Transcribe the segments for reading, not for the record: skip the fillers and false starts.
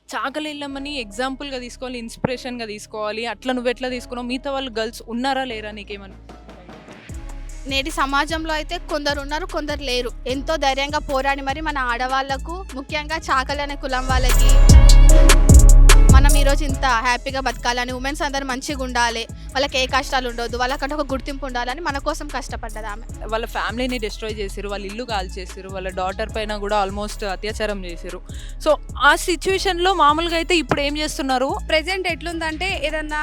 చాకలేళ్ళమ్మని ఎగ్జాంపుల్‌గా తీసుకోవాలి, ఇన్‌స్పిరేషన్‌గా తీసుకోవాలి. అట్లా నువ్వెట్లా తీసుకున్నావు? మిగతా వాళ్ళు గర్ల్స్ ఉన్నారా? లేరా? నీకేమనిపిస్తుంది? నేటి సమాజంలో అయితే కొందరున్నారు, కొందరు లేరు. ఎంతో ధైర్యంగా పోరాడి మరి మన ఆడవాళ్ళకు, ముఖ్యంగా చాకలి అనే కులం వాళ్ళకి మనం ఈరోజు ఇంత హ్యాపీగా బతకాలని, ఉమెన్స్ అందరూ మంచిగుండాలి, వాళ్ళకి ఏ కష్టాలు ఉండొద్దు, వాళ్ళకంటూ ఒక గుర్తింపు ఉండాలని మన కోసం కష్టపడ్డదామె. వాళ్ళ ఫ్యామిలీని డిస్ట్రాయ్ చేసిర్రు. వాళ్ళ ఇల్లు కాల్చేసిర్రు. వాళ్ళ డాటర్ పైన గూడా ఆల్మోస్ట్ అత్యాచారం చేసిర్రు. సో, ఆ సిట్యుయేషన్‌లో మామూలుగా అయితే ఇప్పుడేం చేస్తున్నారు? ప్రెజెంట్ ఎట్లుందంటే ఏదన్నా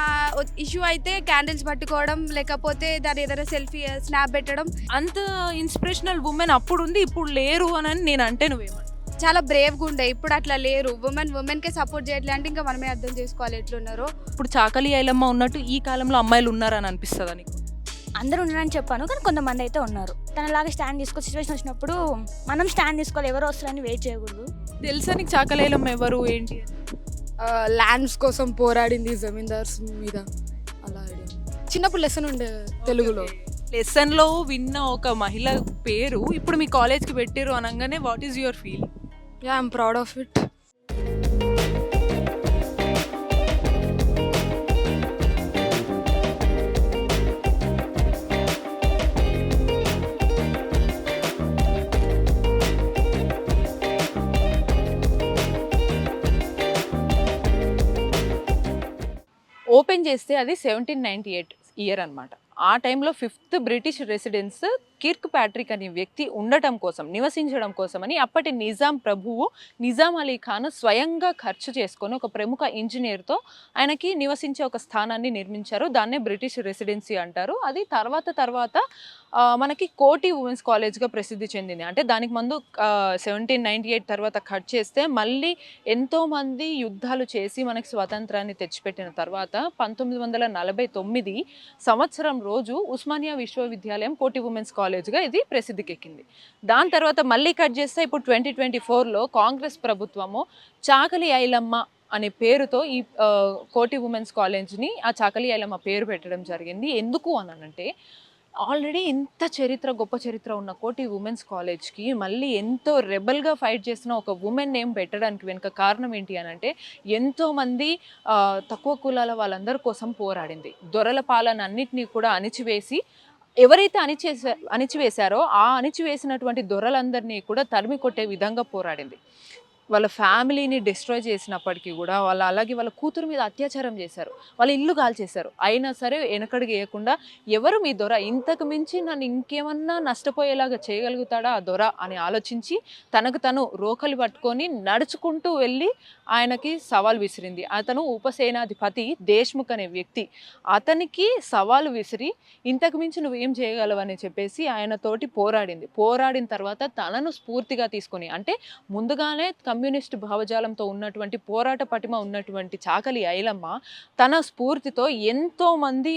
ఇష్యూ అయితే క్యాండిల్స్ పట్టుకోవడం, లేకపోతే దాని ఏదైనా సెల్ఫీ స్నాప్ పెట్టడం. అంత ఇన్‌స్పిరేషనల్ వుమెన్ అప్పుడుంది, ఇప్పుడు లేరు అనని నేనంటే నువ్వేమంటావు? చాలా బ్రేవ్గా ఉండే. ఇప్పుడు అట్లా లేరు. ఉమెన్కే సపోర్ట్ చేయట్లే అంటే ఇంకా మనమే అర్థం చేసుకోవాలి ఎట్లున్నారో. ఇప్పుడు చాకలి ఐలమ్మ ఉన్నట్టు ఈ కాలంలో అమ్మాయిలు ఉన్నారని అనిపిస్తదా నీకు? అందరూ ఉన్నారని చెప్పాను, కానీ కొంతమంది అయితే ఉన్నారు. తనలాగా స్టాండ్ తీసుకో సిచ్యువేషన్ వచ్చినప్పుడు మనం స్టాండ్ తీసుకోవాలి, ఎవరు వస్తారని వెయిట్ చేయకూడదు. తెలుసా నీకు చాకలి ఐలమ్మ ఎవరు ఏంటి అని? ల్యాండ్స్ కోసం పోరాడింది జమీందార్స్ మీద. అలా ఐడియా. చిన్నప్పుడు లెసన్ ఉండే తెలుగులో. లెసన్‌లో విన్న ఒక మహిళ పేరు ఇప్పుడు మీ కాలేజ్‌కి పెట్టిర్రు అనంగానే what is your feeling? Yeah I'm proud of it. Open చేస్తే అది 1798 ఇయర్ అన్నమాట. ఆ టైంలో 5th British residence Kirk Patrick అనే వ్యక్తి ఉండటం కోసం, నివసించడం కోసమని అప్పటి నిజాం ప్రభువు నిజాం అలీ ఖాన్ స్వయంగా ఖర్చు చేసుకొని ఒక ప్రముఖ ఇంజనీర్‌తో ఆయనకి నివసించే ఒక స్థానాన్ని నిర్మించారు. దాన్నే బ్రిటిష్ రెసిడెన్సీ అంటారు. అది తర్వాత మనకి కోటి ఉమెన్స్ కాలేజ్‌గా ప్రసిద్ధి చెందింది. అంటే దానికి ముందు 1798 తర్వాత కట్ చేస్తే మళ్ళీ ఎంతోమంది యుద్ధాలు చేసి మనకి స్వాతంత్రాన్ని తెచ్చిపెట్టిన తర్వాత 1949 సంవత్సరం రోజు ఉస్మానియా విశ్వవిద్యాలయం కోటి ఉమెన్స్ కాలేజ్‌గా ఇది ప్రసిద్ధికెక్కింది. దాని తర్వాత మళ్ళీ కట్ చేస్తే ఇప్పుడు 2024లో కాంగ్రెస్ ప్రభుత్వము చాకలి ఐలమ్మ అనే పేరుతో ఈ కోటి ఉమెన్స్ కాలేజ్‌ని ఆ చాకలి ఐలమ్మ పేరు పెట్టడం జరిగింది. ఎందుకు అనంటే ఆల్రెడీ ఇంత చరిత్ర, గొప్ప చరిత్ర ఉన్న కోటి ఉమెన్స్ కాలేజ్‌కి మళ్ళీ ఎంతో రెబెల్‌గా ఫైట్ చేసిన ఒక వుమెన్ నేమ్ పెట్టడానికి వెనుక కారణం ఏంటి అనంటే ఎంతోమంది తక్కువ కులాల వాళ్ళందరి కోసం పోరాడింది. దొరల పాలన అన్నిటిని కూడా అణిచివేసి ఎవరైతే అణిచివేశారో ఆ అణిచివేసినటువంటి దొరలందరినీ కూడా తరిమి కొట్టే విధంగా పోరాడింది. వాళ్ళ ఫ్యామిలీని డిస్ట్రాయ్ చేసినప్పటికీ కూడా అలాగే వాళ్ళ కూతురు మీద అత్యాచారం చేశారు. వాళ్ళ ఇల్లు కాల్చేశారు. అయినా సరే వెనకడుగు వేయకుండా ఎవరు మీ దొర, ఇంతకు మించి నన్ను ఇంకేమన్నా నష్టపోయేలాగా చేయగలుగుతాడా ఆ దొర అని ఆలోచించి తనకు తను రోకలి పట్టుకొని నడుచుకుంటూ వెళ్ళి ఆయనకి సవాల్ విసిరింది. అతను ఉపసేనాధిపతి దేశ్ముఖ్ అనే వ్యక్తి. అతనికి సవాలు విసిరి ఇంతకు మించి నువ్వేం చేయగలవని చెప్పేసి ఆయనతోటి పోరాడింది. పోరాడిన తర్వాత తనను స్ఫూర్తిగా తీసుకొని, అంటే ముందుగానే కమ్యూనిస్ట్ భావజాలంతో ఉన్నటువంటి పోరాట పటిమ ఉన్నటువంటి చాకలి ఐలమ్మ తన స్ఫూర్తితో ఎంతోమంది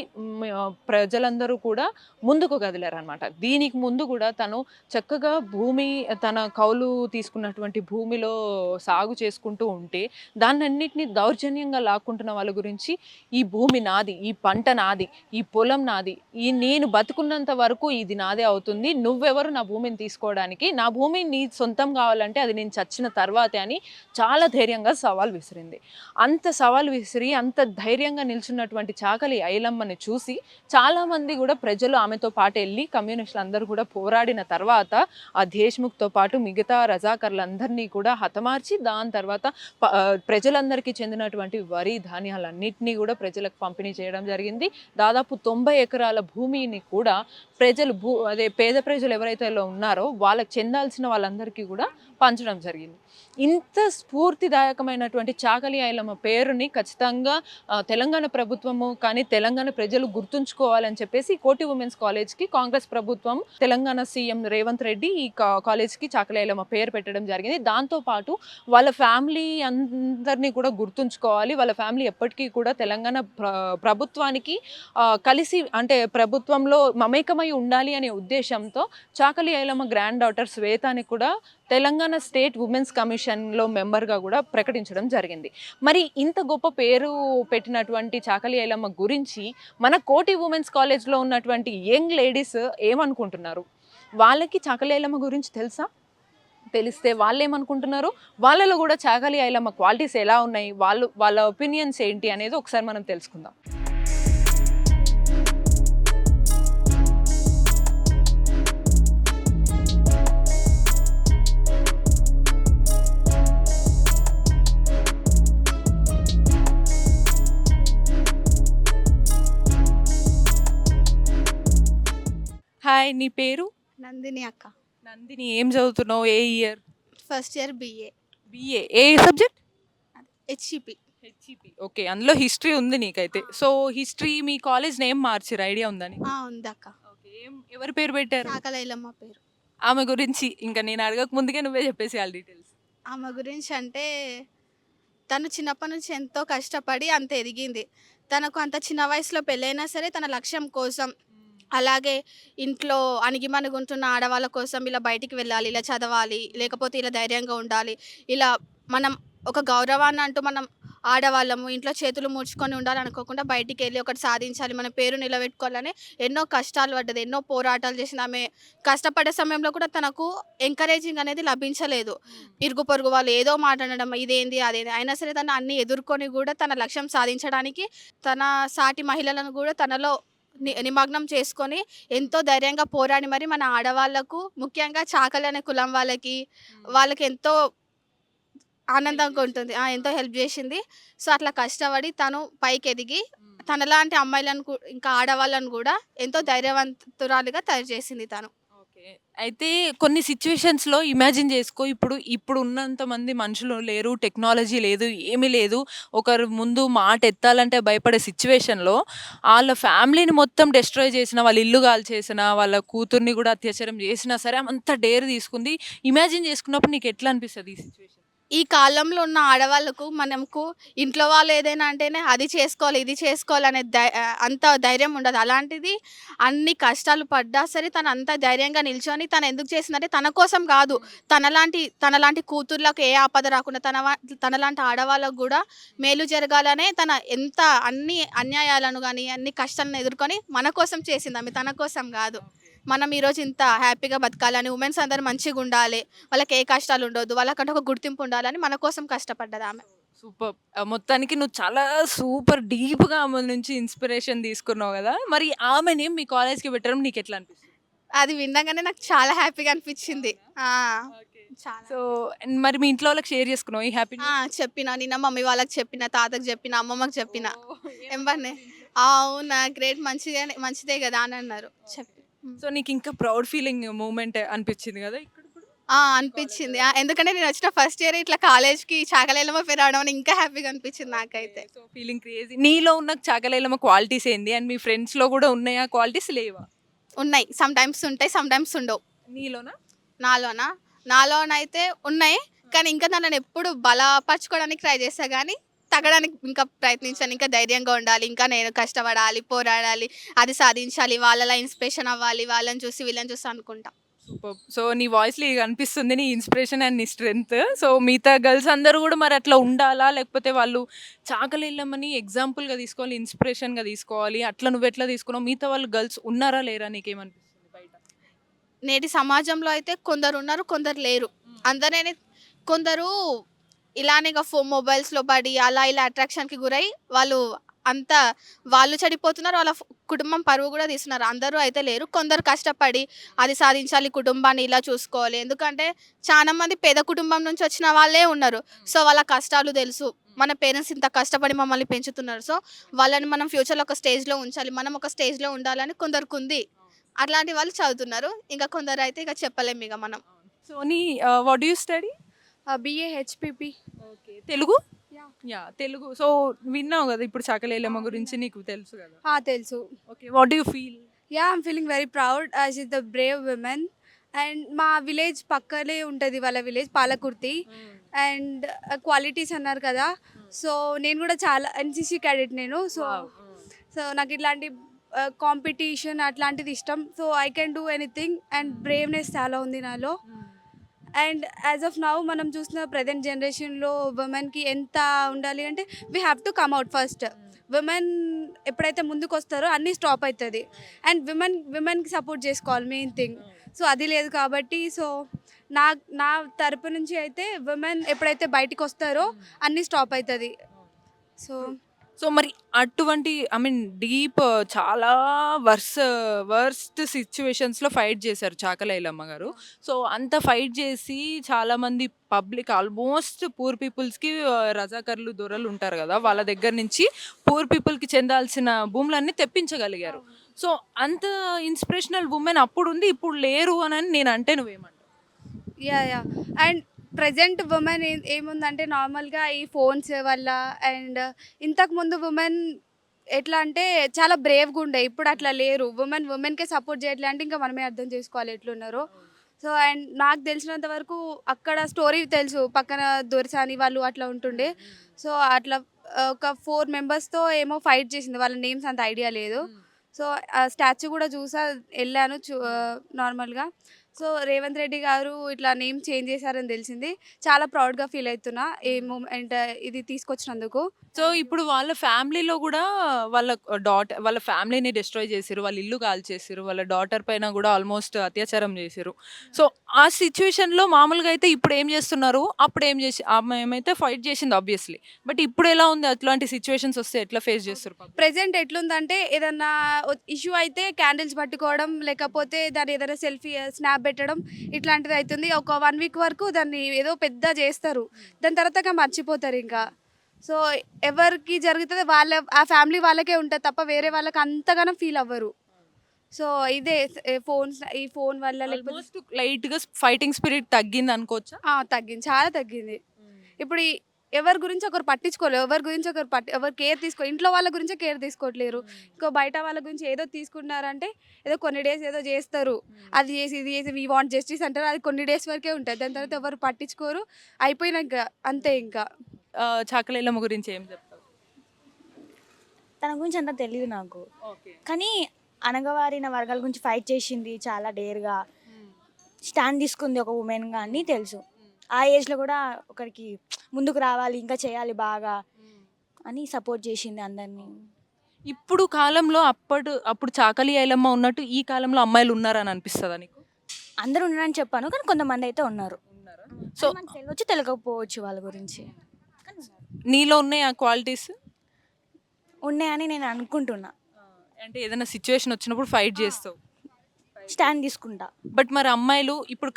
ప్రజలందరూ కూడా ముందుకు కదిలారనమాట. దీనికి ముందు కూడా తను చక్కగా తన కౌలు తీసుకున్నటువంటి భూమిలో సాగు చేసుకుంటూ ఉంటే దాన్నన్నిటిని దౌర్జన్యంగా లాక్కుంటున్న వాళ్ళ గురించి ఈ భూమి నాది, ఈ పంట నాది, ఈ పొలం నాది, నేను బతుకున్నంత వరకు ఇది నాదే అవుతుంది, నువ్వెవరు నా భూమిని తీసుకోవడానికి, నా భూమి నీ సొంతం కావాలంటే అది నేను చచ్చిన తర్వాతే అని చాలా ధైర్యంగా సవాల్ విసిరింది. అంత సవాల్ విసిరి అంత ధైర్యంగా నిల్చున్నటువంటి చాకలి ఐలమ్మని చూసి చాలామంది కూడా ప్రజలు ఆమెతో పాటు వెళ్ళి కమ్యూనిస్టులు అందరూ కూడా పోరాడిన తర్వాత ఆ దేశ్ముఖ్తో పాటు మిగతా రజాకర్లందరినీ కూడా హతమార్చి దాని తర్వాత ప్రజలందరికీ చెందినటువంటి వరి ధాన్యాలన్నింటినీ కూడా ప్రజలకు పంపిణీ చేయడం జరిగింది. దాదాపు 90 ఎకరాల భూమిని కూడా ప్రజలు పేద ప్రజలు ఎవరైతే ఉన్నారో వాళ్ళకి చెందాల్సిన వాళ్ళందరికీ కూడా పంచడం జరిగింది. ఇంత స్ఫూర్తిదాయకమైనటువంటి చాకలి ఐలమ్మ పేరుని ఖచ్చితంగా తెలంగాణ ప్రభుత్వము కానీ తెలంగాణ ప్రజలు గుర్తుంచుకోవాలని చెప్పేసి కోటి ఉమెన్స్ కాలేజ్కి కాంగ్రెస్ ప్రభుత్వం తెలంగాణ సీఎం రేవంత్ రెడ్డి ఈ కాలేజ్కి చాకలి ఐలమ్మ పేరు పెట్టడం జరిగింది. దాంతోపాటు వాళ్ళ ఫ్యామిలీ అందరినీ కూడా గుర్తుంచుకోవాలి. వాళ్ళ ఫ్యామిలీ ఎప్పటికీ కూడా తెలంగాణ ప్రభుత్వానికి కలిసి, అంటే ప్రభుత్వంలో మమేకమై ఉండాలి అనే ఉద్దేశంతో చాకలి ఐలమ్మ గ్రాండ్ డాటర్ శ్వేతాని కూడా తెలంగాణ స్టేట్ ఉమెన్స్ కమిషన్లో మెంబర్గా కూడా ప్రకటించడం జరిగింది. మరి ఇంత గొప్ప పేరు పెట్టినటువంటి చాకలి ఐలమ్మ గురించి మన కోటి ఉమెన్స్ కాలేజ్లో ఉన్నటువంటి యంగ్ లేడీస్ ఏమనుకుంటున్నారు? వాళ్ళకి చాకలి ఐలమ్మ గురించి తెలుసా? తెలిస్తే వాళ్ళు ఏమనుకుంటున్నారు, వాళ్ళలో కూడా చాకలి ఐలమ్మ క్వాలిటీస్ ఎలా ఉన్నాయి, వాళ్ళ ఒపీనియన్స్ ఏంటి అనేది ఒకసారి మనం తెలుసుకుందాం. హాయ్, నీ పేరు? నందిని అక్క, నందిని. ఏం చదువుతున్నావు? ఏ year? First year BA BA. ఏ సబ్జెక్ట్? హెచ్ఈపి. హెచ్ఈపి. ఓకే, అందులో హిస్టరీ ఉంది నీకైతే. సో హిస్టరీ మీ కాలేజ్ నేమ్ మార్చిరు, ఐడియా ఉందా నీకు? ఉంది అక్క. ఓకే, ఎవరి పేరు పెట్టారు? చాకలైలమ్మ పేరు. ఆమె గురించి ఇంకా నేను అడగక ముందుకే నువ్వే చెప్పేసి ఆ డీటెయిల్స్. ఆమె గురించి అంటే తను చిన్నప్పటి నుంచి ఎంతో కష్టపడి అంత ఎదిగింది. తనకు అంత చిన్న వయసులో పెళ్ళైనా సరే తన లక్ష్యం కోసం, అలాగే ఇంట్లో అణిగిమణిగుంటున్న ఆడవాళ్ళ కోసం ఇలా బయటికి వెళ్ళాలి, ఇలా చదవాలి, లేకపోతే ఇలా ధైర్యంగా ఉండాలి, ఇలా మనం ఒక గౌరవాన్ని అంటూ మనం ఆడవాళ్ళము ఇంట్లో చేతులు ముడుచుకొని ఉండాలి అనుకోకుండా బయటికి వెళ్ళి ఒకటి సాధించాలి, మన పేరు నిలబెట్టుకోవాలని ఎన్నో కష్టాలు పడ్డది, ఎన్నో పోరాటాలు చేసింది. ఆమె కష్టపడే సమయంలో కూడా తనకు ఎంకరేజింగ్ అనేది లభించలేదు. ఇరుగు పొరుగు వాళ్ళు ఏదో మాట్లాడడం, ఇదేంది అదేంది, అయినా సరే తను అన్ని ఎదుర్కొని కూడా తన లక్ష్యం సాధించడానికి తన సాటి మహిళలను కూడా తనలో నిమగ్నం చేసుకొని ఎంతో ధైర్యంగా పోరాడి మరి మన ఆడవాళ్ళకు, ముఖ్యంగా చాకలి అనే కులం వాళ్ళకి ఎంతో ఆనందంగా ఉంటుంది, ఎంతో హెల్ప్ చేసింది. సో అట్లా కష్టపడి తను పైకి ఎదిగి తనలాంటి అమ్మాయిలను ఇంకా ఆడవాళ్ళను కూడా ఎంతో ధైర్యవంతురాలుగా తయారు చేసింది తను. ఓకే, అయితే కొన్ని సిచ్యువేషన్స్లో ఇమాజిన్ చేసుకో, ఇప్పుడు ఉన్నంత మంది మనుషులు లేరు, టెక్నాలజీ లేదు, ఏమీ లేదు. ఒకరు ముందు మాట ఎత్తాలంటే భయపడే సిచ్యువేషన్లో వాళ్ళ ఫ్యామిలీని మొత్తం డిస్ట్రాయ్ చేసిన, వాళ్ళ ఇల్లు కాల్చేసిన, వాళ్ళ కూతుర్ని కూడా అత్యాచారం చేసినా సరే అంత డేర్ తీసుకుంది. ఇమాజిన్ చేసుకున్నప్పుడు నీకు ఎట్లా అనిపిస్తుంది ఈ సిచ్యువేషన్? ఈ కాలంలో ఉన్న ఆడవాళ్ళకు మనకు ఇంట్లో వాళ్ళు ఏదైనా అంటేనే అది చేసుకోవాలి, ఇది చేసుకోవాలి అనే అంత ధైర్యం ఉండదు. అలాంటిది అన్ని కష్టాలు పడ్డా సరే తను అంత ధైర్యంగా నిల్చొని తను ఎందుకు చేసిందంటే తన కోసం కాదు, తనలాంటి కూతుర్లకు ఏ ఆపద రాకుండా తనలాంటి ఆడవాళ్ళకు కూడా మేలు జరగాలనే తన ఎంత అన్ని అన్యాయాలను కానీ అన్ని కష్టాలను ఎదుర్కొని మన కోసం చేసింది. ఆమె తన కోసం కాదు. మనం ఈరోజు ఇంత హ్యాపీగా బతకాలని, ఉమెన్స్ అందరూ మంచిగా ఉండాలి, వాళ్ళకి ఏ కష్టాలు ఉండొద్దు, వాళ్ళకంటే ఒక గుర్తింపు ఉండాలని మన కోసం కష్టపడ్డది ఆమె. సూపర్. మొత్తానికి నువ్వు చాలా సూపర్ డీప్గా ఆమె నుంచి ఇన్స్పిరేషన్ తీసుకున్నావు కదా. మరి ఆమెని మీ కాలేజ్కి పెట్టడం నీకు ఎట్లా అనిపిస్తుంది? అది వినగానే నాకు చాలా హ్యాపీగా అనిపించింది. చాలా. సో మరి మీ ఇంట్లో వాళ్ళకి షేర్ చేసుకున్నావు ఈ హ్యాపీ? చెప్పిన, నిన్న మమ్మీ వాళ్ళకి చెప్పిన, తాతకు చెప్పిన, అమ్మమ్మకి చెప్పిన. ఎంబనే అవునా గ్రేట్, మంచిదే కదా అని అన్నారు. చెప్పి సో నీకు ఇంకా ప్రౌడ్ ఫీలింగ్ మూమెంట్ అనిపించింది కదా ఇక్కడ? అనిపించింది. ఎందుకంటే నేను వచ్చిన ఫస్ట్ ఇయర్ ఇట్లా కాలేజ్కి చాకలైలమ్మ పేరు రావడం అని ఇంకా హ్యాపీగా అనిపించింది నాకైతే. So feeling crazy. నీలో ఉన్న చాకలైలమ్మ క్వాలిటీస్ ఏంది, అండ్ మీ ఫ్రెండ్స్లో కూడా ఉన్నాయా క్వాలిటీస్, లేవా? ఉన్నాయి, సమ్ టైమ్స్ ఉంటాయి, సమ్ టైమ్స్ ఉండవు. నీలోనా? నాలోనైతే ఉన్నాయి, కానీ ఇంకా నన్ను ఎప్పుడు బలపరచుకోవడానికి ట్రై చేస్తా కానీ తగ్గడానికి ఇంకా ప్రయత్నించాను. ఇంకా ధైర్యంగా ఉండాలి, ఇంకా నేను కష్టపడాలి, పోరాడాలి, అది సాధించాలి, వాళ్ళలా ఇన్స్పిరేషన్ అవ్వాలి, వాళ్ళని చూసి వీళ్ళని చూసి అనుకుంటా. సూపర్. సో నీ వాయిస్లో ఇక అనిపిస్తుంది నీ ఇన్స్పిరేషన్ అండ్ నీ స్ట్రెంగ్త్. సో మిగతా గర్ల్స్ అందరూ కూడా మరి అట్లా ఉండాలా, లేకపోతే వాళ్ళు చాకలైలమ్మని ఎగ్జాంపుల్గా తీసుకోవాలి, ఇన్స్పిరేషన్గా తీసుకోవాలి, అట్లా నువ్వు ఎట్లా తీసుకున్నావు? మిగతా వాళ్ళు గర్ల్స్ ఉన్నారా లేరా, నీకేమనిపిస్తుంది బయట? నేటి సమాజంలో అయితే కొందరు ఉన్నారు, కొందరు లేరు. అందరే కొందరు ఇలానే మొబైల్స్లో పడి అలా ఇలా అట్రాక్షన్కి గురై వాళ్ళు చెడిపోతున్నారు, వాళ్ళ కుటుంబం పరువు కూడా తీస్తున్నారు. అందరూ అయితే లేరు, కొందరు కష్టపడి అది సాధించాలి, కుటుంబాన్ని ఇలా చూసుకోవాలి. ఎందుకంటే చాలా మంది పేద కుటుంబం నుంచి వచ్చిన వాళ్ళే ఉన్నారు. సో వాళ్ళ కష్టాలు తెలుసు, మన పేరెంట్స్ ఇంత కష్టపడి మమ్మల్ని పెంచుతున్నారు, సో వాళ్ళని మనం ఫ్యూచర్లో ఒక స్టేజ్లో ఉంచాలి, మనం ఒక స్టేజ్లో ఉండాలని కొందరికి ఉంది. అట్లాంటి వాళ్ళు చదువుతున్నారు, ఇంకా కొందరు అయితే ఇక చెప్పలేము ఇక మనం. సో నీ what do you study? BA HPP. Okay, Telugu? Yeah, Telugu. So విన్నావు కదా ఇప్పుడు చాకలైలమ్మ గురించి, నీకు తెలుసు కదా? తెలుసు. Okay, what do you feel? I'm feeling very proud as is the Brave women. And మా విలేజ్ పక్కనే ఉంటుంది వాళ్ళ విలేజ్, పాలకుర్తి. అండ్ క్వాలిటీస్ అన్నారు కదా, సో నేను కూడా చాలా ఎన్సిసి క్యాడెట్ నేను. సో నాకు ఇట్లాంటి కాంపిటీషన్ అట్లాంటిది ఇష్టం. So I can do anything and braveness చాలా ఉంది నాలో. అండ్ యాజ్ ఆఫ్ నౌ మనం చూసిన ప్రజెంట్ జనరేషన్లో ఉమెన్కి ఎంత ఉండాలి అంటే we have to come out first. Women ఎప్పుడైతే ముందుకు వస్తారో అన్నీ స్టాప్ అవుతుంది. అండ్ విమెన్కి సపోర్ట్ చేసుకోవాలి మెయిన్ థింగ్. సో అది లేదు కాబట్టి సో నా నా తరపు నుంచి అయితే ఉమెన్ ఎప్పుడైతే బయటికి వస్తారో అన్నీ స్టాప్ అవుతుంది. సో సో మరి అటువంటి ఐ మీన్ డీప్ చాలా వర్స్ట్ సిచ్యువేషన్స్‌లో ఫైట్ చేశారు చాకలి ఐలమ్మ గారు. సో అంత ఫైట్ చేసి చాలామంది పబ్లిక్ ఆల్మోస్ట్ పూర్ పీపుల్స్‌కి రజాకర్లు, దొరలు ఉంటారు గదా! వాళ్ళ దగ్గర నుంచి పూర్ పీపుల్‌కి చెందాల్సిన భూములన్నీ తెప్పించగలిగారు. సో అంత ఇన్స్పిరేషనల్ వుమెన్ అప్పుడుంది, ఇప్పుడు లేరు అనని నేనంటే నువ్వేమంటావు? యా అండ్ ప్రజెంట్ ఉమెన్ ఏముందంటే నార్మల్గా ఈ ఫోన్స్ వల్ల అండ్ ఇంతకుముందు ఉమెన్ ఎట్లా అంటే చాలా బ్రేవ్గా ఉండే, ఇప్పుడు అట్లా లేరు. ఉమెన్కే సపోర్ట్ చేయట్లే అంటే ఇంకా మనమే అర్థం చేసుకోవాలి ఎట్లున్నారో. సో అండ్ నాకు తెలిసినంత వరకు అక్కడ స్టోరీ తెలుసు, పక్కన దొరసాని వాళ్ళు అట్లా ఉంటుండే. సో అట్లా ఒక 4 మెంబర్స్తో ఏమో ఫైట్ చేసింది, వాళ్ళ నేమ్స్ అంత ఐడియా లేదు. సో ఆ స్టాచ్యూ కూడా చూసా, వెళ్ళాను నార్మల్గా. సో రేవంత్ రెడ్డి గారు ఇట్లా నేమ్ చేంజ్ చేశారని తెలిసింది. చాలా ప్రౌడ్గా ఫీల్ అవుతున్నా ఈ మూమెంట్ ఇది తీసుకొచ్చినందుకు. సో ఇప్పుడు వాళ్ళ ఫ్యామిలీలో గూడా వాళ్ళ ఫ్యామిలీని డిస్ట్రాయ్ చేసిర్రు. వాళ్ళ ఇల్లు కాల్చేసిర్రు. వాళ్ళ డాటర్ పైన గూడా ఆల్మోస్ట్ అత్యాచారం చేసిర్రు. సో ఆ సిట్యుయేషన్‌లో మామూలుగా అయితే ఇప్పుడేం చేస్తున్నారు? అప్పుడేం చేసి ఆమె ఏమైతే ఫైట్ చేసింది ఆబ్వియస్లీ. బట్ ఇప్పుడెలా ఉంది? అట్లాంటి సిట్యుయేషన్స్ వస్తే ఎట్లా ఫేస్ చేస్తుర్రు పబ్లిక్? ప్రెజెంట్ ఎట్లుందంటే ఏదన్నా ఇష్యూ అయితే క్యాండిల్స్ పట్టుకోవడం, లేకపోతే దాన్ని ఏదైనా సెల్ఫీ స్నాప్ పెట్టడం ఇట్లాంటిది అవుతుంది. ఒక 1 వీక్ వరకు దాన్ని ఏదో పెద్ద చేస్తారు, దాని తర్వాత మర్చిపోతారు ఇంకా. సో ఎవరికి జరుగుతుంది ఆ ఫ్యామిలీ వాళ్ళకే ఉంటుంది తప్ప వేరే వాళ్ళకి అంతగానం ఫీల్ అవ్వరు. సో ఇదే ఈ ఫోన్ వల్ల లేకపోతే ఆల్మోస్ట్ లైట్‌గా ఫైటింగ్ స్పిరిట్ తగ్గింది అనుకోవచ్చా? తగ్గింది, చాలా తగ్గింది. ఇప్పుడు ఎవరి గురించి ఒకరు పట్టించుకోలేరు, ఎవరి గురించి ఎవరు కేర్ ఇంట్లో వాళ్ళ గురించే కేర్ తీసుకోవట్లేరు. ఇంకో బయట వాళ్ళ గురించి ఏదో తీసుకున్నారంటే ఏదో కొన్ని డేస్ ఏదో చేస్తారు, అది చేసి ఇది చేసి వీ వాంట్ జస్టిస్ అంటారు. అది కొన్ని డేస్ వరకే ఉంటుంది, దాని తర్వాత ఎవరు పట్టించుకోరు, అయిపోయినాక అంతే ఇంకా. చాకలి ఐలమ్మ గురించి ఏం చెప్తావు? తన గురించి అంతా తెలియదు నాకు, ఓకే. కానీ అణగవారిన వర్గాల గురించి ఫైట్ చేసింది చాలా డేర్గా, స్టాండ్ తీసుకుంది ఒక ఉమెన్గా అని తెలుసు. ఆ ఏజ్లో కూడా ఒకరికి ముందుకు రావాలి, ఇంకా చేయాలి బాగా అని సపోర్ట్ చేసింది అందరినీ. ఇప్పుడు కాలంలో అప్పుడు చాకలి ఐలమ్మ ఉన్నట్టు ఈ కాలంలో అమ్మాయిలు ఉన్నారని అనిపిస్తదా నీకు? అందరూ ఉన్నారని చెప్పాను, కానీ కొంతమంది అయితే ఉన్నారు. సో సో మనకు తెలియవచ్చు, తెలియకపోవచ్చు వాళ్ళ గురించి, కానీ నీలో ఉన్నాయి ఆ క్వాలిటీస్? ఉన్నాయని నేను అనుకుంటున్నా. అంటే ఏదైనా సిచ్యువేషన్ వచ్చినప్పుడు ఫైట్ చేస్తావు, స్టాండ్ తీసుకుంటా. బట్ మరి అమ్మాయిలు ఇప్పుడు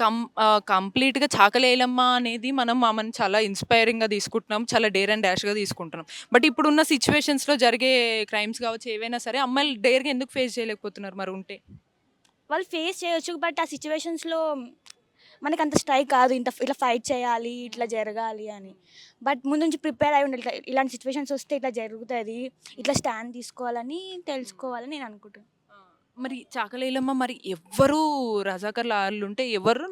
కంప్లీట్‌గా చాకలి ఐలమ్మ అనేది మనం ఆమెను చాలా ఇన్స్పైరింగ్‌గా తీసుకుంటున్నాం, చాలా డేర్ అండ్ డాష్‌గా తీసుకుంటున్నాం. బట్ ఇప్పుడున్న సిచ్యువేషన్స్‌లో జరిగే క్రైమ్స్ కావచ్చు, ఏవైనా సరే అమ్మాయిలు డేర్‌గా ఎందుకు ఫేస్ చేయలేకపోతున్నారు మరి ఉంటే? వాళ్ళు ఫేస్ చేయొచ్చు, బట్ ఆ సిచ్యువేషన్స్లో మనకు అంత స్ట్రైక్ కాదు, ఇట్లా ఫైట్ చేయాలి, ఇట్లా జరగాలి అని. బట్ ముందు నుంచి ప్రిపేర్ అయి ఉండాలి, ఇలాంటి సిచ్యువేషన్స్ వస్తే ఇట్లా జరుగుతుంది, ఇట్లా స్టాండ్ తీసుకోవాలని తెలుసుకోవాలని నేను అనుకుంటున్నాను. మరి చాకలి ఐలమ్మ మరి ఎవ్వరు రజాకర్ల ఆళ్ళుంటే ఎవరు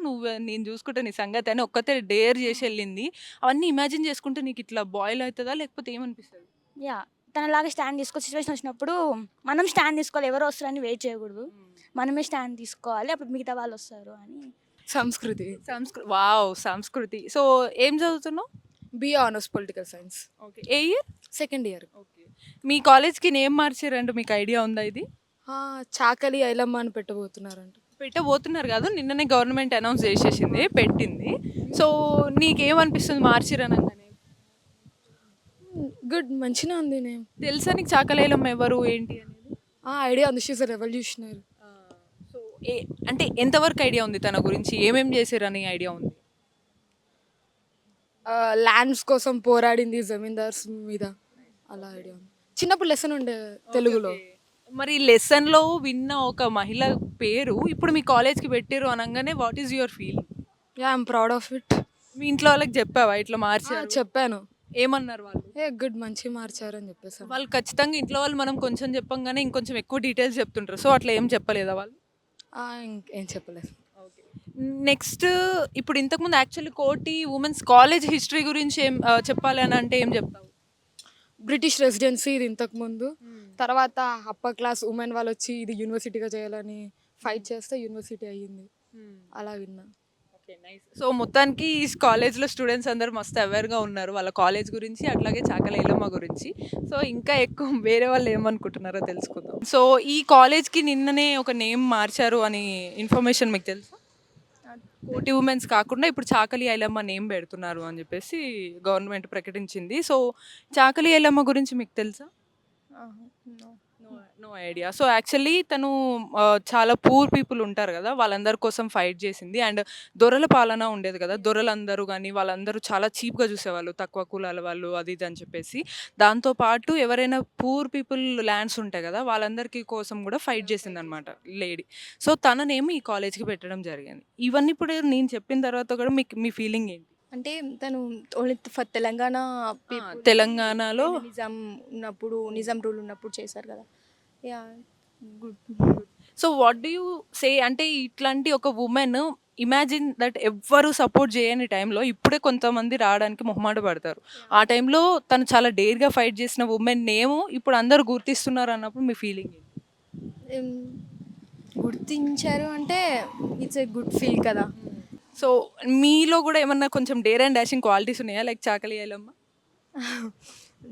నేను చూసుకుంటా నీ సంగతి అని ఒక్కతే డేర్ చేసి వెళ్ళింది. అవన్నీ ఇమాజిన్ చేసుకుంటే నీకు ఇట్లా బాయిల్ అవుతుందా లేకపోతే ఏమనిపిస్తుంది? యా, తనలాగా స్టాండ్ తీసుకో, సిచ్యువేషన్ వచ్చినప్పుడు మనం స్టాండ్ తీసుకోవాలి, ఎవరు వస్తారని వెయిట్ చేయకూడదు, మనమే స్టాండ్ తీసుకోవాలి, అప్పుడు మిగతా వాళ్ళు వస్తారు అని. సంస్కృతి. వావ్! సంస్కృతి. సో ఏం చదువుతున్నావు? BA honours political science, okay. ఏ ఇయర్? Second year. ఓకే. మీ కాలేజ్‌కి నేమ్ మార్చిర్రంట, మీకు ఐడియా ఉందా ఇది? చాకలి ఐలమ్మ అని పెట్టబోతున్నారంట. పెట్టబోతున్నారు కాదు, నిన్ననే గవర్నమెంట్ అనౌన్స్ చేసేసింది, పెట్టింది. సో నీకేమనిపిస్తుంది మార్చిరనంగానే? గుడ్, మంచిగా ఉంది నేమ్. తెలుసా నీకు చాకలి ఐలమ్మ ఎవరు ఏంటి అనేది? ఐడియా ఉంది, షీస్ రెవల్యూషనరీ. సో అంటే ఎంతవరకు ఐడియా ఉంది తన గురించి, ఏమేం చేశారని ఐడియా ఉంది? ల్యాండ్స్ కోసం పోరాడింది జమీందార్స్ మీద, అలా ఐడియా ఉంది. చిన్నప్పుడు లెసన్ ఉండే తెలుగులో. ఓకే. మరి లెసన్‌లో విన్న ఒక మహిళ పేరు ఇప్పుడు మీ కాలేజ్‌కి పెట్టిర్రు అనంగానే what is your feel? I'm proud of it. మీ ఇంట్లో వాళ్ళకి చెప్పావా ఇట్లా మార్చారు? చెప్పాను. ఏమన్నారు వాళ్ళు? గుడ్, మంచి మార్చారని చెప్పేసాను. వాళ్ళు ఖచ్చితంగా ఇంట్లో వాళ్ళు మనం కొంచెం చెప్పంగానే ఇంకొంచెం ఎక్కువ డీటెయిల్స్ చెప్తుంటారు. సో అట్లా ఏం చెప్పలేదా వాళ్ళు? ఏం చెప్పలేదు. ఓకే. నెక్స్ట్ ఇప్పుడు ఇంతకుముందు యాక్చువల్లీ కోటి ఉమెన్స్ కాలేజ్ హిస్టరీ గురించి ఏం చెప్పాలి అని అంటే ఏం చెప్తావు? బ్రిటిష్ రెసిడెన్సీ ఇది ఇంతకుముందు, తర్వాత అప్పర్ క్లాస్ ఉమెన్ వాళ్ళు వచ్చి ఇది యూనివర్సిటీగా చేయాలని ఫైట్ చేస్తే యూనివర్సిటీ అయ్యింది, అలా విన్నా. Okay, nice. సో మొత్తానికి ఈ కాలేజ్లో స్టూడెంట్స్ అందరూ మస్తు అవేర్గా ఉన్నారు వాళ్ళ కాలేజ్ గురించి, అట్లాగే చాకలి ఐలమ్మ గురించి. సో ఇంకా ఎక్కువ వేరే వాళ్ళు ఏమనుకుంటున్నారో తెలుసుకుందాం. సో ఈ కాలేజ్కి నిన్ననే ఒక నేమ్ మార్చారు అని ఇన్ఫర్మేషన్ మీకు తెలుసా? కోటి ఉమెన్స్ కాకుండా ఇప్పుడు చాకలి ఐలమ్మ నేమ్ పెడుతున్నారు అని చెప్పేసి గవర్నమెంట్ ప్రకటించింది. సో చాకలి ఐలమ్మ గురించి మీకు తెలుసా? No idea. సో యాక్చువల్లీ తను చాలా పూర్ పీపుల్ ఉంటారు కదా, వాళ్ళందరి కోసం ఫైట్ చేసింది. అండ్ దొరల పాలన ఉండేది కదా, దొరలందరూ కానీ వాళ్ళందరూ చాలా చీప్గా చూసేవాళ్ళు, తక్కువ కులాల వాళ్ళు అది ఇది అని చెప్పేసి. దాంతోపాటు ఎవరైనా పూర్ పీపుల్ ల్యాండ్స్ ఉంటాయి కదా, వాళ్ళందరికీ కోసం కూడా ఫైట్ చేసింది అనమాట లేడీ. సో తననేమి ఈ కాలేజ్కి పెట్టడం జరిగింది. ఇవన్నీ ఇప్పుడు నేను చెప్పిన తర్వాత కూడా మీకు మీ ఫీలింగ్ ఏంటి? అంటే తను ఓన్లీ ఫర్ తెలంగాణ తెలంగాణలో నిజాం ఉన్నప్పుడు నిజాం రూల్ ఉన్నప్పుడు చేశారు కదా. Yeah good. So what do you say, అంటే ఇట్లాంటి ఒక ఉమెన్ ఇమాజిన్ దట్ ఎవ్వరు సపోర్ట్ చేయని టైంలో ఇప్పుడే కొంతమంది రావడానికి మొహమాట పడతారు. ఆ టైంలో తను చాలా డేర్గా ఫైట్ చేసిన ఉమెన్ నేము ఇప్పుడు అందరూ గుర్తిస్తున్నారు అన్నప్పుడు మీ ఫీలింగ్ ఏంటి? గుర్తించారు అంటే ఇట్స్ ఏ గుడ్ ఫీల్ కదా. సో మీలో కూడా ఏమన్నా కొంచెం డేర్ అండ్ డాషింగ్ క్వాలిటీస్ ఉన్నాయా like Chakali Ailamma?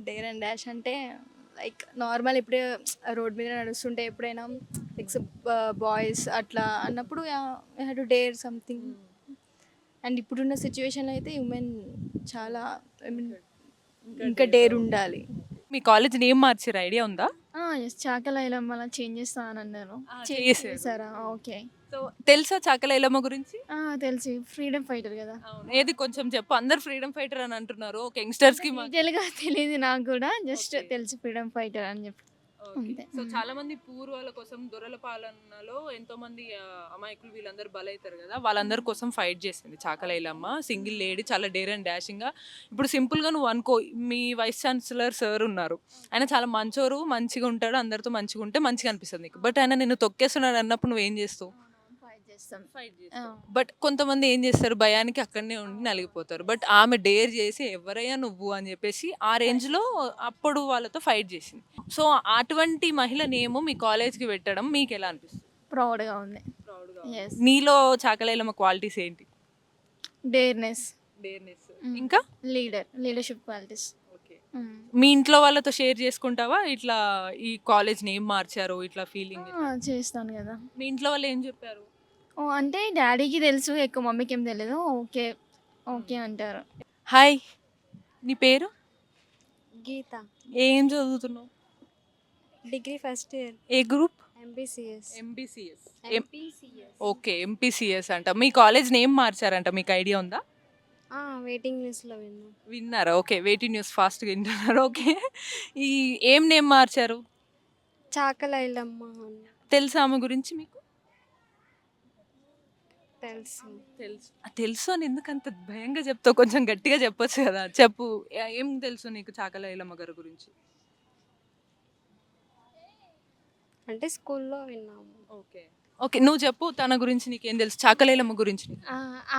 Dare and dash అంటే లైక్ నార్మల్ ఇప్పుడే రోడ్ మీద నడుస్తుంటే ఎప్పుడైనా బాయ్స్ అట్లా అన్నప్పుడు have to dare something. And ఇప్పుడున్న సిచ్యువేషన్లో అయితే ఉమెన్ చాలా ఐ మీన్ ఇంకా డేర్ ఉండాలి. మీ కాలేజ్ నేమ్ మార్చారు, ఐడియా ఉందా? ఎస్ చాకలి ఐలమ్మ అలా చేంజ్ చేస్తానన్నారు. చేశారా? ఓకే. సో తెలుసా చాకలి ఐలమ్మ గురించి? తెలిసి ఫ్రీడమ్ ఫైటర్ కదా. ఏది కొంచెం చెప్పు, అందరు ఫ్రీడమ్ ఫైటర్ అని అంటున్నారు. ఒక యంగ్స్టర్స్ కి డీటెయిల్గా తెలియదు నాకు కూడా, జస్ట్ తెలిసి ఫ్రీడమ్ ఫైటర్ అని చెప్పి అంతే. సో చాలా మంది పూర్వాల కోసం దొరల పాలనలో ఎంతో మంది అమాయకులు వీళ్ళందరూ బలైతారు కదా, వాళ్ళందరి కోసం ఫైట్ చేసింది చాకలి ఐలమ్మ. సింగిల్ లేడీ, చాలా డేర్ అండ్ డాషింగ్ గా. ఇప్పుడు సింపుల్ గా నువ్వు అనుకో, మీ వైస్ ఛాన్సలర్ సార్ ఉన్నారు, ఆయన చాలా మంచోరు, మంచిగా ఉంటాడు, అందరితో మంచిగా ఉంటే మంచిగా అనిపిస్తుంది నీకు. బట్ ఆయన నిన్ను తొక్కేస్తున్నాడు అన్నప్పుడు నువ్వేం చేస్తావు? బట్ కొంతమంది ఏం చేస్తారు, భయానికి అక్కడనే ఉండి నలిగిపోతారు. బట్ ఆమె డేర్ చేసి ఎవరయ్యా నువ్వు అని చెప్పేసి ఆ రేంజ్ లో అప్పుడు వాళ్ళతో ఫైట్ చేసింది. సో అటువంటి మహిళనేమో మీ కాలేజ్కి పెట్టడం మీకు ఎలా అనిపిస్తుంది? ప్రౌడ్గా ఉంది. Yes. నీలో చాకలైలమ్మ క్వాలిటీస్ ఏంటి? డేర్నెస్, డేర్నెస్, ఇంకా లీడర్షిప్ క్వాలిటీస్. మీ ఇంట్లో వాళ్ళతో షేర్ చేసుకుంటావా ఇట్లా ఈ కాలేజ్ నేమ్ మార్చారు ఇట్లా ఫీలింగ్? చేస్తాను కదా. మీ ఇంట్లో వాళ్ళు ఏం చెప్పారు? అంటే డాడీకి తెలుసు, ఎక్కువ మమ్మీకి ఏం తెలియదు. ఓకే ఓకే అంటారు. హాయ్, నీ పేరు? గీత, ఏం చదువుతున్నావు? డిగ్రీ ఫస్ట్ ఇయర్, ఏ గ్రూప్? ఎంపీసీఎస్. ఓకే, ఎంపీసీఎస్ అంట. మీ కాలేజ్ నేమ్ మార్చారంట, మీకు ఐడియా ఉందా? వెయిటింగ్ లిస్ట్లో విన్నారా? ఓకే, వెయిటింగ్ న్యూస్ ఫాస్ట్గా వింటున్నారు. ఓకే, ఈ ఏం నేమ్ మార్చారు? చాకలి ఐలమ్మ తెలుసా ఆమె గురించి మీకు? తెలుసు. తెలుసు అని ఎందుకంత భయంగా చెప్తావు? కొంచెం గట్టిగా చెప్పొచ్చు కదా. చెప్పు, ఏం తెలుసు నీకు చాకలి ఐలమ్మ గారి గురించి? అంటే స్కూల్లో విన్నాము. ఓకే ఓకే, నువ్వు చెప్పు తన గురించి, నీకేం తెలుసు చాకలి ఐలమ్మ గురించి?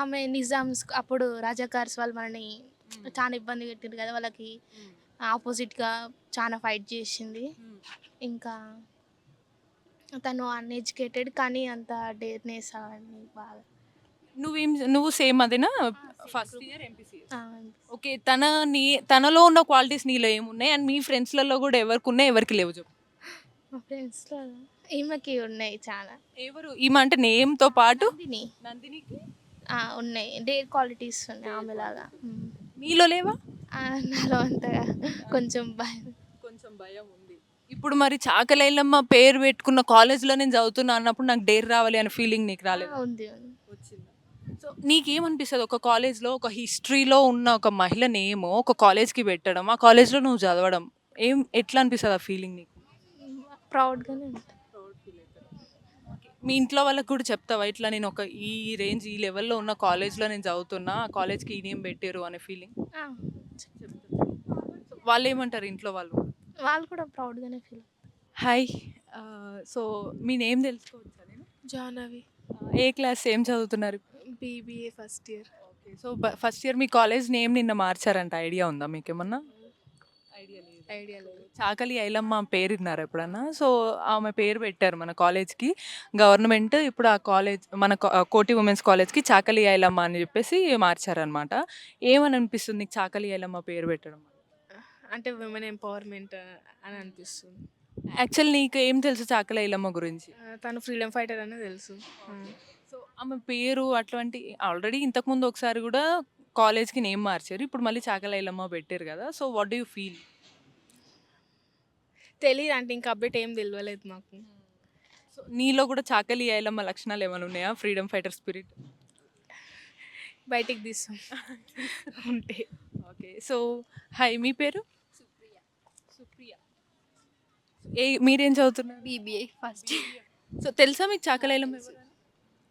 ఆమె నిజామ్స్ అప్పుడు రాజాకార్స్ వాళ్ళు మనని చాలా ఇబ్బంది పెట్టారు కదా, వాళ్ళకి ఆపోజిట్గా చాలా ఫైట్ చేసింది. ఇంకా తను అన్ఎడ్యుకేటెడ్ కానీ అంత డేర్నెస్ అవన్నీ బాగా. నువ్వు సేమ్ అదేనా? First year MPCS. ఓకే, తనలో ఉన్న క్వాలిటీస్ నీలో ఏమున్నాయి అండ్ మీ ఫ్రెండ్స్లలో కూడా ఎవరికి ఉన్నాయి, ఎవరికి లేవు చెప్పు. మా ఫ్రెండ్స్లో ఈమెకి ఉన్నాయి చాలా. ఎవరు ఈమె అంటే నేమ్తో పాటు? నందినికి ఉన్నాయి, డేర్ క్వాలిటీస్ ఉన్నాయి ఆమెలాగా. నీలో లేవా? నాలో అంతగా కొంచెం భయం ఉంది. ఇప్పుడు మరి చాకలి ఐలమ్మ పేరు పెట్టుకున్న కాలేజ్లో నేను చదువుతున్నా అన్నప్పుడు నాకు డేర్ రావాలి అనే ఫీలింగ్ నీకు రాలేదు? ఉంది. వచ్చిందా? సో నీకేమనిపిస్తుంది, ఒక కాలేజ్లో ఒక హిస్టరీలో ఉన్న ఒక మహిళ నేమ్ ఒక కాలేజ్కి పెట్టడం, ఆ కాలేజ్లో నువ్వు చదవడం ఎట్లా అనిపిస్తుంది ఆ ఫీలింగ్ నీకు? ప్రౌడ్గానే ఉంటుంది. మీ ఇంట్లో వాళ్ళకి కూడా చెప్తావా ఇట్లా నేను ఒక ఈ రేంజ్ ఈ లెవెల్లో ఉన్న కాలేజ్లో నేను చదువుతున్నా, ఆ కాలేజ్కి ఈ నేమ్ పెట్టారు అనే ఫీలింగ్? వాళ్ళు ఏమంటారు ఇంట్లో వాళ్ళు? వాళ్ళు కూడా ప్రౌడ్గానే ఫీల్. హాయ్, సో మీ నేమ్ తెలుసుకోవచ్చా నేను? జాహ్నవి, ఏ క్లాస్, ఏం చదువుతున్నారు? BBA first year. Okay, so first year మీ కాలేజ్ నేమ్ నిన్న మార్చారంట, ఐడియా ఉందా మీకేమన్నా? ఐడియా లేదు. చాకలి ఐలమ్మ పేరు విన్నారా ఎప్పుడన్నా? సో ఆమె పేరు పెట్టారు మన కాలేజ్కి గవర్నమెంట్. ఇప్పుడు ఆ కాలేజ్ మన కోటి ఉమెన్స్ కాలేజ్కి చాకలి ఐలమ్మ అని చెప్పేసి మార్చారనమాట. ఏమని అనిపిస్తుంది నీకు చాకలి ఐలమ్మ పేరు పెట్టడం? అంటే విమెన్ ఎంపవర్మెంట్ అని అనిపిస్తుంది. యాక్చువల్ నీకు ఏం తెలుసు చాకలి ఐలమ్మ గురించి? తను ఫ్రీడమ్ ఫైటర్ అని తెలుసు. సో ఆమె పేరు అట్లాంటి ఆల్రెడీ ఇంతకుముందు ఒకసారి కూడా కాలేజ్‌కి నేమ్ మార్చారు. ఇప్పుడు మళ్ళీ చాకలి ఐలమ్మ పెట్టారు కదా! So, what do you feel? తెలీదు అంటే ఇంకా అప్డేట్ ఏం తెలవలేదు మాకు. సో, నీలో కూడా చాకలి ఐలమ్మ లక్షణాలు ఏమైనా ఉన్నాయా? Freedom fighter spirit. బయటికి తీస్తాం ఉంటే. ఓకే. సో, హాయ్ మీ పేరు? సుప్రియ. మీరేం చదువుతున్నారు? బీబీఏ ఫస్ట్ సో, తెలుసా మీకు చాకలి ఐలమ్మ ఎవరని?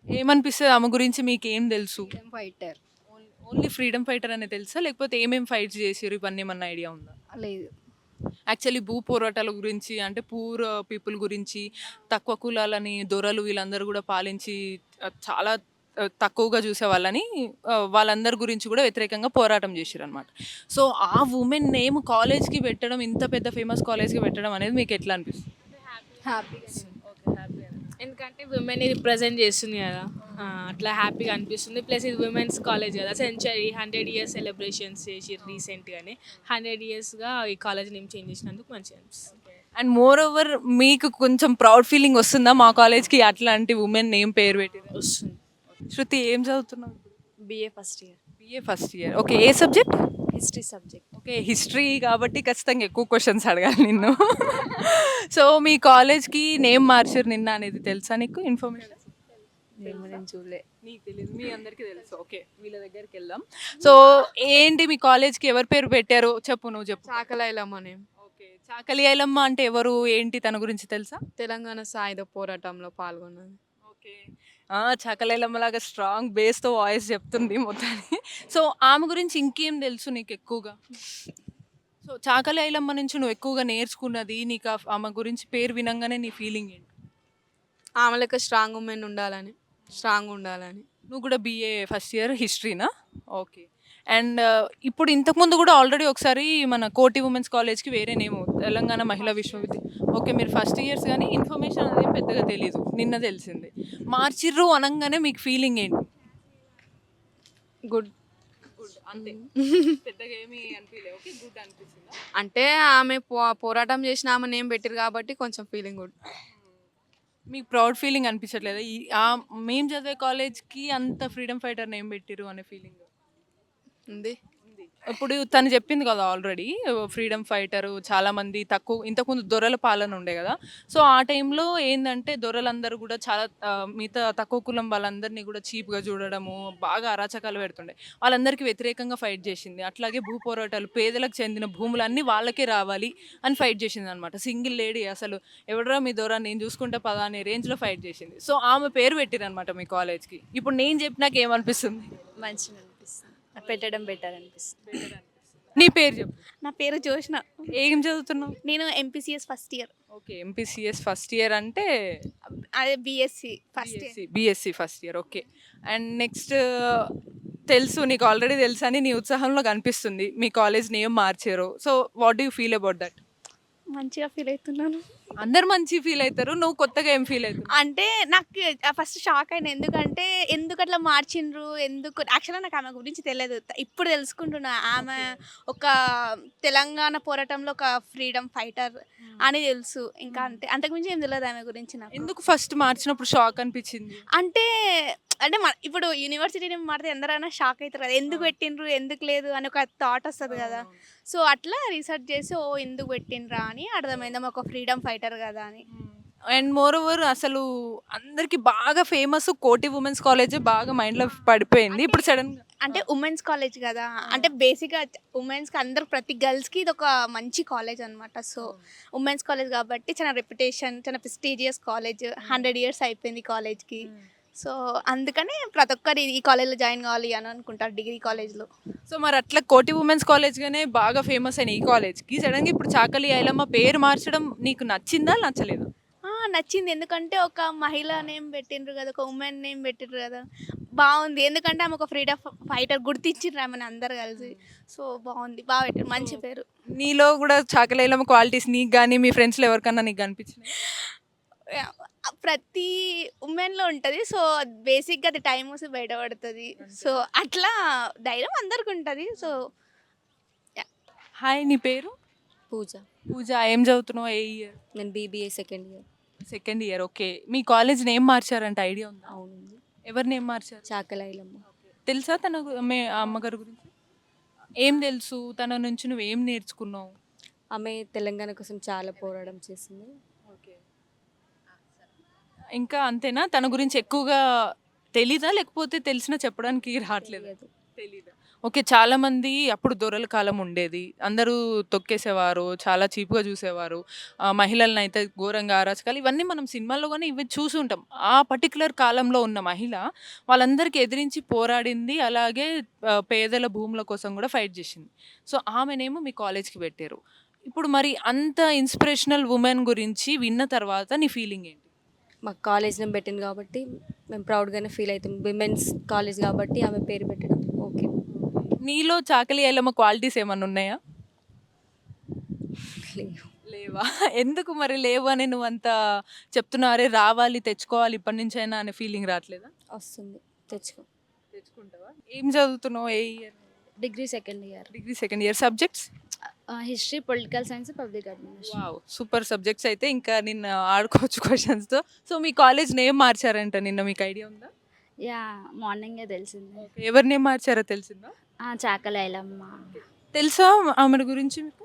ఏమనిపిస్తది ఆమె గురించి మీకేం తెలుసు? ఫైటర్ ఓన్లీ ఫ్రీడమ్ ఫైటర్ అనే తెలుసా? లేకపోతే ఏమేమి ఫైట్స్ చేసిర్రు ఇవన్నీ ఏమన్నా ఐడియా ఉందా? లేదు. యాక్చువల్లీ భూ పోరాటాల గురించి అంటే పూర్ పీపుల్ గురించి తక్కువ కులాలని దొరలు వీళ్ళందరూ కూడా పాలించి చాలా తక్కువగా చూసేవాళ్ళని వాళ్ళందరి గురించి కూడా వ్యతిరేకంగా పోరాటం చేసిరనమాట. సో ఆ ఉమెన్ నేమ్ కాలేజ్కి పెట్టడం ఇంత పెద్ద ఫేమస్ కాలేజ్కి పెట్టడం అనేది మీకు ఎట్లా అనిపిస్తుంది? హ్యాపీగా ఎందుకంటే విమెన్ రిప్రజెంట్ చేస్తుంది కదా, అట్లా హ్యాపీగా అనిపిస్తుంది. ప్లస్ ఇది విమెన్స్ కాలేజ్ కదా, సెంచరీ 100 years సెలబ్రేషన్స్ చేసి రీసెంట్గానే 100 yearsగా ఈ కాలేజ్ నేమ్ చేంజ్ చేసినందుకు మంచిగా అనిపిస్తుంది. అండ్ మోర్ ఓవర్ మీకు కొంచెం ప్రౌడ్ ఫీలింగ్ వస్తుందా మా కాలేజ్కి అట్లాంటి ఉమెన్ నేమ్ పేరు పెట్టి? వస్తుంది. శృతి ఏం చదువుతున్నావు? BA first year, BA first year. Okay. ఏ subject? History subject. Okay. History కాబట్టి ఖచ్చితంగా ఎక్కువ క్వశ్చన్స్ అడగాలి నిన్ను. సో మీ కాలేజ్కి నేమ్ మార్చారు నిన్న అనేది తెలుసా నీకు? ఇన్ఫర్మేషన్ నేను చూడలే. నీకు తెలియదు, మీ అందరికీ తెలుసు. ఓకే, వీళ్ళ దగ్గరికి వెళ్దాం. సో ఏంటి మీ కాలేజ్కి ఎవరి పేరు పెట్టారో చెప్పు, నువ్వు చెప్పు. చాకలైలమ్మ నేమ్. ఓకే. చాకలి ఐలమ్మ అంటే ఎవరు, ఏంటి, తన గురించి తెలుసా? తెలంగాణ సాయుధ పోరాటంలో పాల్గొన్నది. ఓకే. చాకలి ఐలమ్మ లాగా స్ట్రాంగ్ బేస్తో వాయిస్ చెప్తుంది మొత్తాన్ని. సో ఆమె గురించి ఇంకేం తెలుసు నీకు ఎక్కువగా? సో చాకలి ఐలమ్మ నుంచి నువ్వు ఎక్కువగా నేర్చుకున్నది, నీకు ఆమె గురించి పేరు వినంగానే నీ ఫీలింగ్ ఏంటి? ఆమె లెక్క స్ట్రాంగ్ ఉమెన్ ఉండాలని, స్ట్రాంగ్ ఉండాలని. నువ్వు కూడా బిఏ ఫస్ట్ ఇయర్ హిస్టరీనా? ఓకే. అండ్ ఇప్పుడు ఇంతకుముందు కూడా ఆల్రెడీ ఒకసారి మన కోటి ఉమెన్స్ కాలేజ్కి వేరే నేమ్ తెలంగాణ మహిళా విశ్వవిద్యాలయం. ఓకే, మీరు ఫస్ట్ ఇయర్స్ కానీ ఇన్ఫర్మేషన్ అనేది పెద్దగా తెలీదు, నిన్న తెలిసింది. మార్చిర్రు అనగానే మీకు ఫీలింగ్ ఏంటి? గుడ్. గుడ్ అంతే, పెద్దగా ఏమీ అనిపించలేదు. ఓకే, గుడ్ అనిపిస్తుందా? అంటే ఆమె పోరాటం చేసిన ఆమె నేమ్ పెట్టారు కాబట్టి కొంచెం ఫీలింగ్ గుడ్. మీకు ప్రౌడ్ ఫీలింగ్ అనిపించట్లేదా మేము చదివే కాలేజ్కి అంత ఫ్రీడమ్ ఫైటర్ నేమ్ పెట్టిరు అనే ఫీలింగ్ ఉంది. ఇప్పుడు తను చెప్పింది కదా ఆల్రెడీ, ఫ్రీడమ్ ఫైటరు చాలామంది తక్కువ, ఇంతకుముందు దొరల పాలన ఉండే కదా. సో ఆ టైంలో ఏంటంటే దొరలందరూ కూడా చాలా మిగతా తక్కువ కులం వాళ్ళందరినీ కూడా చీప్గా చూడడము, బాగా అరాచకాలు పెడుతుండే, వాళ్ళందరికీ వ్యతిరేకంగా ఫైట్ చేసింది. అట్లాగే భూ పోరాటాలు, పేదలకు చెందిన భూములన్నీ వాళ్ళకే రావాలి అని ఫైట్ చేసింది అనమాట. సింగిల్ లేడీ, అసలు ఎవడరా మీ దొర, నేను చూసుకుంటే పదా అనే రేంజ్లో ఫైట్ చేసింది. సో ఆమె పేరు పెట్టిరనమాట మీ కాలేజ్కి. ఇప్పుడు నేను చెప్పినాక ఏమనిపిస్తుంది? మంచిగా అనిపిస్తుంది, పెట్టడం బెటర్ అనిపిస్తుంది. నీ పేరు చెప్పు. నా పేరు జోష్న. ఏం చదువుతున్నావు? నేను MPCS first year. Okay. MPCS first year అంటే అదే BSc first year. BSc first year. Okay. And next తెలుసు నీకు, ఆల్రెడీ తెలుసు అని నీ ఉత్సాహంలో కనిపిస్తుంది మీ కాలేజ్ నేమ్ మార్చారు. So what do you feel about that? మంచిగా ఫీల్ అవుతున్నాను. అందరు మంచి ఫీల్ అవుతారు, నువ్వు కొత్తగా ఏం ఫీల్ అవుతావు? అంటే నాకు ఫస్ట్ షాక్ అయిన, ఎందుకంటే ఎందుకు అట్లా మార్చిండ్రు, ఎందుకు యాక్చువల్గా నాకు ఆమె గురించి తెలియదు, ఇప్పుడు తెలుసుకుంటున్నా. ఆమె ఒక తెలంగాణ పోరాటంలో ఒక ఫ్రీడమ్ ఫైటర్ అని తెలుసు, ఇంకా అంతే, అంతకుమించి ఏం తెలియదు ఆమె గురించి నాకు. ఎందుకు ఫస్ట్ మార్చినప్పుడు షాక్ అనిపించింది? అంటే అంటే ఇప్పుడు యూనివర్సిటీ నేమ్ మారితే ఎందరైనా షాక్ అవుతారు కదా, ఎందుకు పెట్టిండ్రు, ఎందుకు లేదు అని ఒక థాట్ వస్తుంది కదా. సో అట్లా రీసెర్చ్ చేసి ఎందుకు పెట్టిండ్రా అని అర్థమైంది, ఒక ఫ్రీడమ్ ఫైటర్ కదా అని. అండ్ మోర్ ఓవర్ అసలు అందరికి బాగా ఫేమస్ కోటి ఉమెన్స్ కాలేజ్ బాగా మైండ్లో పడిపోయింది. ఇప్పుడు సడన్గా అంటే ఉమెన్స్ కాలేజ్ కదా, అంటే బేసిక్గా ఉమెన్స్కి అందరు ప్రతి గర్ల్స్కి ఇది ఒక మంచి కాలేజ్ అనమాట. సో ఉమెన్స్ కాలేజ్ కాబట్టి చాలా రెప్యుటేషన్, చాలా ప్రెస్టీజియస్ కాలేజ్, 100 years అయిపోయింది కాలేజ్కి. సో అందుకనే ప్రతి ఒక్కరు ఈ కాలేజ్లో జాయిన్ కావాలి అని అనుకుంటారు, డిగ్రీ కాలేజ్లో. సో మరి అట్లా కోటి ఉమెన్స్ కాలేజ్గానే బాగా ఫేమస్ అయిన ఈ కాలేజ్కి సడన్గా ఇప్పుడు చాకలి ఐలమ్మ పేరు మార్చడం నీకు నచ్చిందా నచ్చలేదా? నచ్చింది, ఎందుకంటే ఒక మహిళ నేమ్ పెట్టిండ్రు కదా, ఒక ఉమెన్ నేమ్ పెట్టిండ్రు కదా, బాగుంది. ఎందుకంటే ఆమె ఒక ఫ్రీడమ్ ఫైటర్, గుర్తించిండ్రు ఆమెను అందరు కలిసి. సో బాగుంది, బాగా పెట్టారు, మంచి పేరు. నీలో కూడా చాకలి ఐలమ్మ క్వాలిటీస్ నీకు కానీ మీ ఫ్రెండ్స్లో ఎవరికన్నా నీకు అనిపించినాయి? ప్రతి ఉమెన్లో ఉంటుంది. సో బేసిక్గా అది టైం వస్తే బయటపడుతుంది. సో అట్లా ధైర్యం అందరికి ఉంటుంది. సో హాయ్, నీ పేరు? పూజ. పూజ. ఏం చదువుతున్నావు? ఏ ఇయర్? నేను BBA second year. Second year. Okay. మీ కాలేజ్ నేమ్ మార్చారంట, ఐడియా ఉందా? అవునండి. ఎవరిని ఏం మార్చారు? చాకలైలమ్మ. తెలుసా తన అమ్మగారి గురించి? ఏం తెలుసు? తన నుంచి నువ్వేం నేర్చుకున్నావు? ఆమె తెలంగాణ కోసం చాలా పోరాటం చేసింది. ఇంకా అంతేనా? తన గురించి ఎక్కువగా తెలీదా? లేకపోతే తెలిసినా చెప్పడానికి రావట్లేదా? తెలియదు. తెలీదా? ఓకే. చాలామంది అప్పుడు దొరల కాలం ఉండేది. అందరూ తొక్కేసేవారు. చాలా చీప్‌గా చూసేవారు. మహిళలనైతే ఘోరంగా అరాచకాలు ఇవన్నీ మనం సినిమాల్లో గాని ఇవి చూసుంటాం. ఆ పర్టిక్యులర్ కాలంలో ఉన్న మహిళ వాళ్ళందరికి ఎదిరించి పోరాడింది. అలాగే పేదల భూముల కోసం కూడా ఫైట్ చేసింది. సో, ఆమెనేమో మీ కాలేజ్‌కి పెట్టారు. ఇప్పుడు మరి అంత ఇన్స్‌పిరేషనల్ వుమెన్ గురించి విన్న తర్వాత నీ ఫీలింగ్ ఏంటి? మా కాలేజ్ నేమ్ పెట్టింది కాబట్టి మేము ప్రౌడ్గానే ఫీల్ అవుతాం. విమెన్స్ కాలేజ్ కాబట్టి ఆమె పేరు పెట్టడం ఓకే. నీలో చాకలి ఐలమ్మ క్వాలిటీస్ ఏమన్నా ఉన్నాయా? లేవు. లేవా? ఎందుకు మరి లేవు అని నువ్వంత చెప్తున్నావు? అరే రావాలి, తెచ్చుకోవాలి ఇప్పటి నుంచైనా అనే ఫీలింగ్ రావట్లేదా? వస్తుంది, తెచ్చుకో. తెచ్చుకుంటావా? ఏం చదువుతున్నావు? ఏ year? Degree second year. Degree second year. Subjects? History, political science, public administration. Wow! Super subjects అయితే ఇంకా నిన్ను ఆడుకోవచ్చు క్వెషన్స్‌తో. సో, మీ కాలేజ్ నేమ్ మార్చారంట నిన్న మీకు ఐడియా ఉందా? యా, మార్నింగే తెలిసింది. ఎవరి నేమ్ మార్చారో తెలిసిందా? చాకలైలమ్మ. తెలుసా ఆమె గురించి మీకు?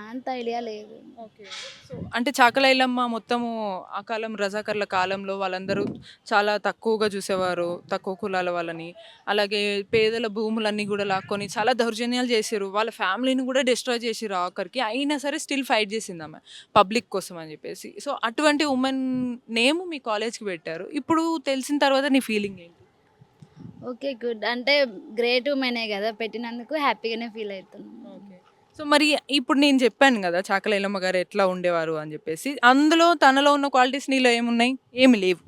అంత ఐడియా లేదు. ఓకే. సో, అంటే చాకలైలమ్మ మొత్తము ఆ కాలం రజాకర్ల కాలంలో వాళ్ళందరూ చాలా తక్కువగా చూసేవారు. తక్కువ కులాల వాళ్ళని. అలాగే పేదల భూములన్నీ గూడా లాక్కొని చాలా దౌర్జన్యాలు చేసిర్రు. వాళ్ళ ఫ్యామిలీని గూడా డిస్ట్రాయ్ చేసిర్రు ఆఖరికి. అయినా సరే స్టిల్ ఫైట్ చేసిందామె. పబ్లిక్ కోసం అని చెప్పేసి. సో, అటువంటి వుమెన్ నేమ్ మీ కాలేజ్‌కి పెట్టారు. ఇప్పుడు తెలిసిన తర్వాత నీ ఫీలింగ్ ఏంటి? Okay, good. అంటే గ్రేట్ ఉమెనే కదా పెట్టినందుకు హ్యాపీగానే ఫీల్ అవుతున్నాను. ఓకే. సో, మరి ఇప్పుడు నేను చెప్పాను గదా! చాకలైలమ్మ గారు ఎట్లా ఉండేవారు అని జెప్పేసి. అందులో తనలో ఉన్న క్వాలిటీస్ నీలో ఏమున్నాయి? ఏమి లేవు.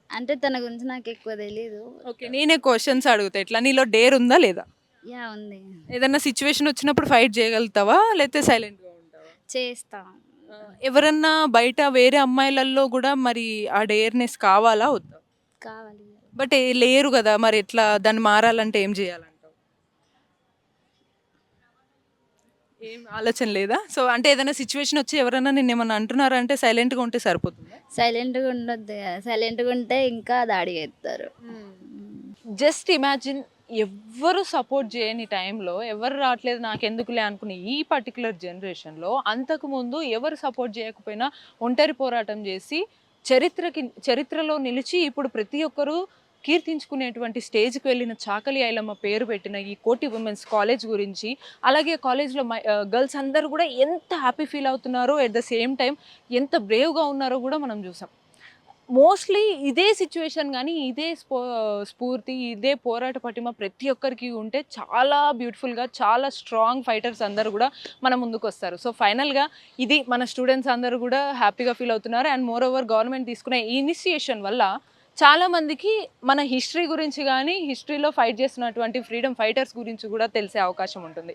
అంటే తన గురించి నాకు ఎక్కువ తెలీదు. ఓకే. నేనే క్వెషన్స్ అడుగుతా ఎట్లా? నీలో డేర్ ఉందా లేదా? యా, ఉంది. ఏదన్నా సిట్యుయేషన్ వచ్చినప్పుడు ఫైట్ చేయగలుగుతావా? లేకపోతే సైలెంట్‌గా ఉంటావా? చేస్తా. ఎవరన్నా బయట వేరే అమ్మాయిలల్లో గూడా మరి ఆ డేర్‌నెస్ కావాలా? వద్దా? కావాలి. బట్ లేరు గదా! మరి ఎట్లా దాన్ని మారాలంటే ఏం జేయాలంటావు? ఏం ఆలోచన లేదా? సో, అంటే ఏదైనా సిట్యుయేషన్ వచ్చి ఎవరైనా నిన్నేమన్నా అంటున్నారా అంటే సైలెంట్‌గా ఉంటే సరిపోతుందా? సైలెంట్గా ఉండొద్దు కదా, సైలెంట్గా ఉంటే ఇంకా దాడి చేస్తారు. జస్ట్ ఇమాజిన్ ఎవ్వరు సపోర్ట్ చేయని టైంలో ఎవరు రావట్లేదు నాకెందుకులే అనుకునే ఈ పర్టికులర్ జనరేషన్‌లో అంతకుముందు ఎవరు సపోర్ట్ చేయకపోయినా ఒంటరి పోరాటం చేసి చరిత్రలో నిలిచి ఇప్పుడు ప్రతి ఒక్కరు కీర్తించుకునేటువంటి స్టేజ్‌కి వెళ్ళిన చాకలి ఐలమ్మ పేరు పెట్టిన ఈ కోటి విమెన్స్ కాలేజ్ గురించి, అలాగే కాలేజ్‌లో గర్ల్స్ అందరూ కూడా ఎంత హ్యాపీ ఫీల్ అవుతున్నారో, ఎట్ ద సేమ్ టైం ఎంత బ్రేవ్‌గా ఉన్నారో కూడా మనం చూసాం. మోస్ట్‌లీ ఇదే సిట్యుయేషన్ గానీ, ఇదే స్ఫూర్తి, ఇదే పోరాట పటిమ ప్రతి ఒక్కరికి ఉంటే చాలా బ్యూటిఫుల్‌గా, చాలా స్ట్రాంగ్ ఫైటర్స్ అందరూ గూడా మన ముందుకొస్తారు. సో, ఫైనల్‌గా ఇది మన స్టూడెంట్స్ అందరూ గూడా హ్యాపీగా ఫీల్ అవుతున్నారు. అండ్ మోర్ ఓవర్ గవర్నమెంట్ తీసుకునే ఈ ఇనిషియేషన్ వల్ల చాలా మందికి మన హిస్టరీ గురించి గానీ, హిస్టరీలో ఫైట్ చేస్తున్నటువంటి ఫ్రీడమ్ ఫైటర్స్ గురించి గూడా తెలిసే అవకాశం ఉంటుంది.